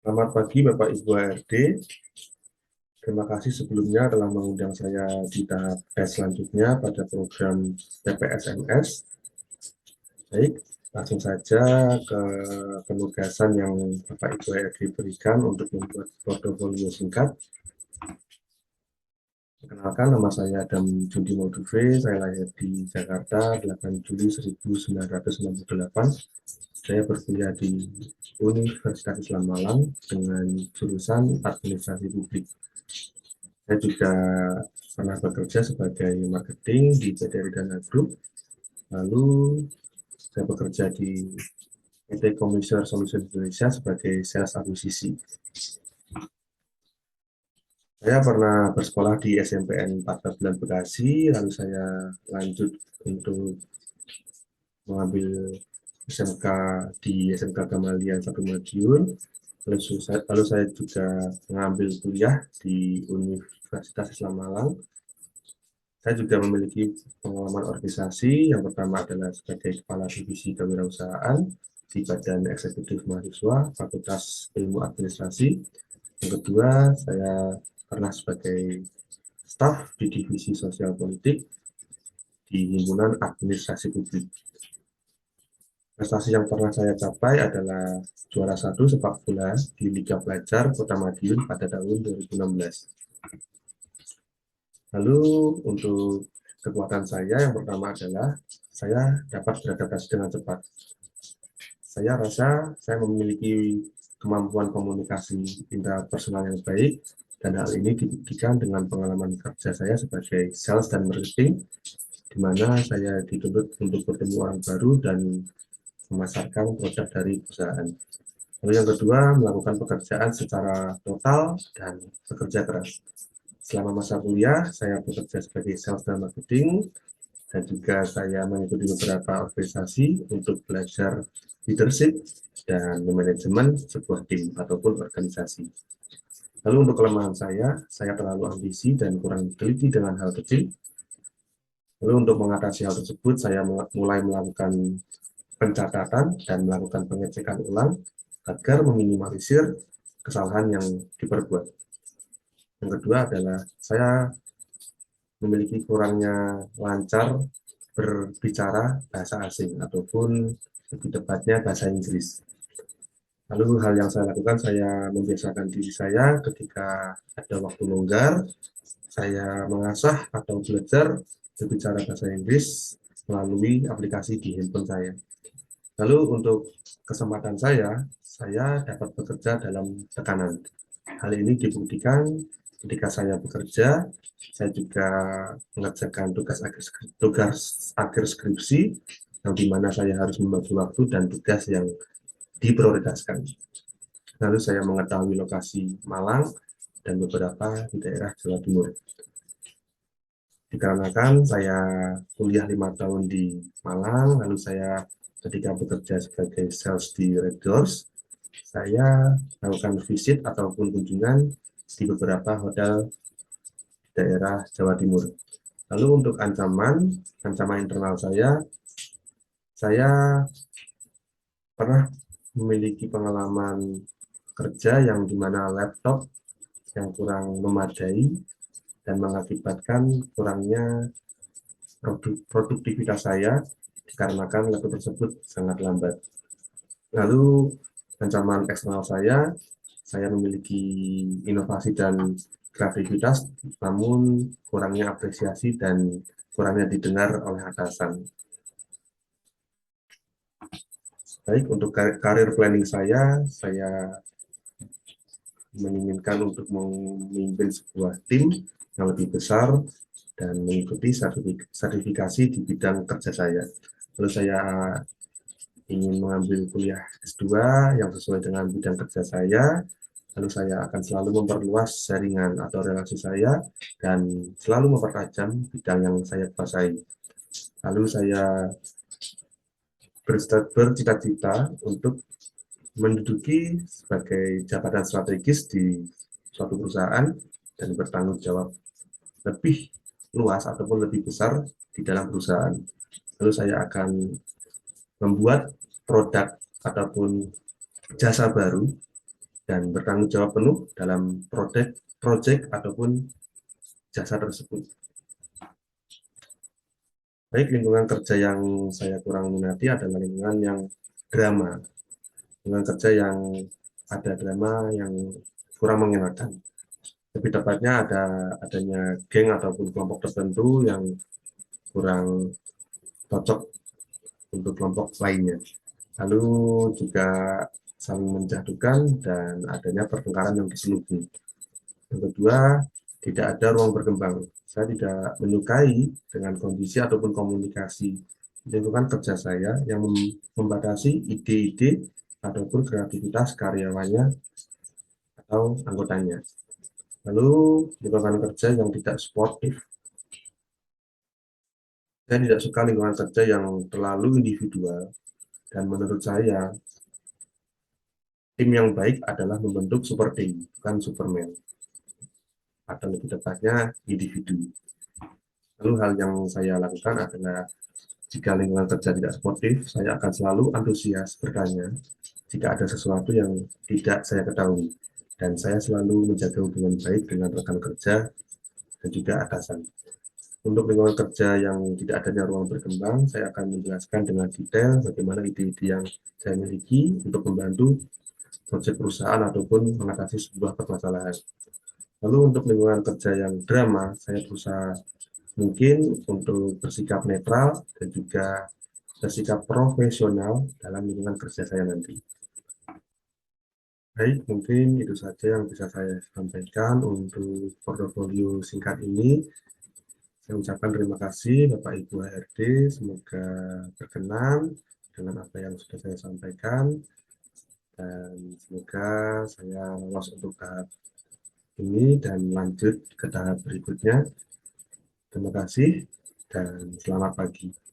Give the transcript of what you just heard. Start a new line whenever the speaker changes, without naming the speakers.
Selamat pagi Bapak Ibu HRD. Terima kasih sebelumnya telah mengundang saya di tahap tes selanjutnya pada program PPSMS. Baik, langsung saja ke penugasan yang Bapak Ibu HRD berikan untuk membuat portofolio singkat. Perkenalkan, nama saya Adam Jundi Moduve, saya lahir di Jakarta 8 Juli 1998. Saya berkuliah di Universitas Islam Malang dengan jurusan Administrasi Publik. Saya juga pernah bekerja sebagai marketing di PT Ridana Group. Lalu saya bekerja di PT Commercial Solution Indonesia sebagai sales akuisisi. Saya pernah bersekolah di SMPN 14 Bulan Bekasi, lalu saya lanjut untuk mengambil SMK di SMK Gamaliel 1 Madiun. Lalu saya juga mengambil kuliah di Universitas Islam Malang. Saya juga memiliki pengalaman organisasi. Yang pertama adalah sebagai Kepala Divisi Kewirausahaan di Badan Eksekutif Mahasiswa Fakultas Ilmu Administrasi. Yang kedua, saya pernah sebagai staf di Divisi Sosial Politik di Himpunan Administrasi Publik. Prestasi yang pernah saya capai adalah juara 1 sepak bola di Liga Pelajar Kota Madiun pada tahun 2016. Lalu untuk kekuatan saya yang pertama adalah saya dapat beradaptasi dengan cepat. Saya rasa saya memiliki kemampuan komunikasi interpersonal yang baik, dan hal ini dibuktikan dengan pengalaman kerja saya sebagai sales dan marketing, di mana saya dituntut untuk bertemu orang baru dan memasarkan produk dari perusahaan. Lalu yang kedua, melakukan pekerjaan secara total dan bekerja keras. Selama masa kuliah, saya bekerja sebagai sales dan marketing, dan juga saya mengikuti beberapa organisasi untuk belajar leadership dan manajemen sebuah tim ataupun organisasi. Lalu untuk kelemahan saya terlalu ambisi dan kurang teliti dengan hal kecil. Lalu untuk mengatasi hal tersebut, saya mulai melakukan pencatatan dan melakukan pengecekan ulang agar meminimalisir kesalahan yang diperbuat. Yang kedua adalah saya memiliki kurangnya lancar berbicara bahasa asing ataupun lebih tepatnya bahasa Inggris. Lalu hal yang saya lakukan, saya membiasakan diri saya ketika ada waktu longgar, saya mengasah atau belajar berbicara bahasa Inggris melalui aplikasi di handphone saya. Lalu untuk kesempatan saya dapat bekerja dalam tekanan. Hal ini dibuktikan ketika saya bekerja, saya juga mengerjakan tugas akhir skripsi, yang dimana saya harus membagi waktu dan tugas yang diprioritaskan. Lalu saya mengetahui lokasi Malang dan beberapa di daerah Jawa Timur. Dikarenakan saya kuliah 5 tahun di Malang, lalu saya ketika bekerja sebagai sales di Red Doors, saya melakukan visit ataupun kunjungan di beberapa hotel daerah Jawa Timur. Lalu untuk ancaman internal saya pernah memiliki pengalaman kerja yang dimana laptop yang kurang memadai dan mengakibatkan kurangnya produktivitas saya dikarenakan laptop tersebut sangat lambat. Lalu ancaman eksternal saya memiliki inovasi dan kreativitas, namun kurangnya apresiasi dan kurangnya didengar oleh atasan. Baik, untuk karir planning saya menginginkan untuk memimpin sebuah tim yang lebih besar dan mengikuti sertifikasi di bidang kerja saya. Lalu saya ingin mengambil kuliah S2 yang sesuai dengan bidang kerja saya, lalu saya akan selalu memperluas jaringan atau relasi saya dan selalu mempertajam bidang yang saya kuasai. Lalu saya bercita-cita untuk menduduki sebagai jabatan strategis di suatu perusahaan dan bertanggung jawab lebih luas ataupun lebih besar di dalam perusahaan. Lalu saya akan membuat produk ataupun jasa baru dan bertanggung jawab penuh dalam proyek ataupun jasa tersebut. Baik, lingkungan kerja yang saya kurang minati adalah lingkungan yang drama, lingkungan kerja yang ada drama yang kurang mengenakan. Lebih tepatnya adanya geng ataupun kelompok tertentu yang kurang cocok untuk kelompok lainnya. Lalu juga saling menjatuhkan dan adanya pertengkaran yang diselubungi. Yang kedua, tidak ada ruang berkembang. Saya tidak menyukai dengan kondisi ataupun komunikasi lingkungan kerja saya yang membatasi ide-ide ataupun kreativitas karyawannya atau anggotanya. Lalu lingkungan kerja yang tidak sportif. Saya tidak suka lingkungan kerja yang terlalu individual dan menurut saya tim yang baik adalah membentuk super team, bukan Superman, atau lebih tepatnya individu. Lalu hal yang saya lakukan adalah jika lingkungan kerja tidak sportif, saya akan selalu antusias bertanya jika ada sesuatu yang tidak saya ketahui. Dan saya selalu menjaga hubungan baik dengan rekan kerja dan juga atasan. Untuk lingkungan kerja yang tidak adanya ruang berkembang, saya akan menjelaskan dengan detail bagaimana ide-ide yang saya miliki untuk membantu proyek perusahaan ataupun mengatasi sebuah permasalahan. Lalu untuk lingkungan kerja yang drama, saya berusaha mungkin untuk bersikap netral dan juga bersikap profesional dalam lingkungan kerja saya nanti. Baik, mungkin itu saja yang bisa saya sampaikan untuk portofolio singkat ini. Saya ucapkan terima kasih Bapak Ibu HRD, semoga berkenan dengan apa yang sudah saya sampaikan dan semoga saya lolos untuk tahap ini dan lanjut ke tahap berikutnya. Terima kasih dan selamat pagi.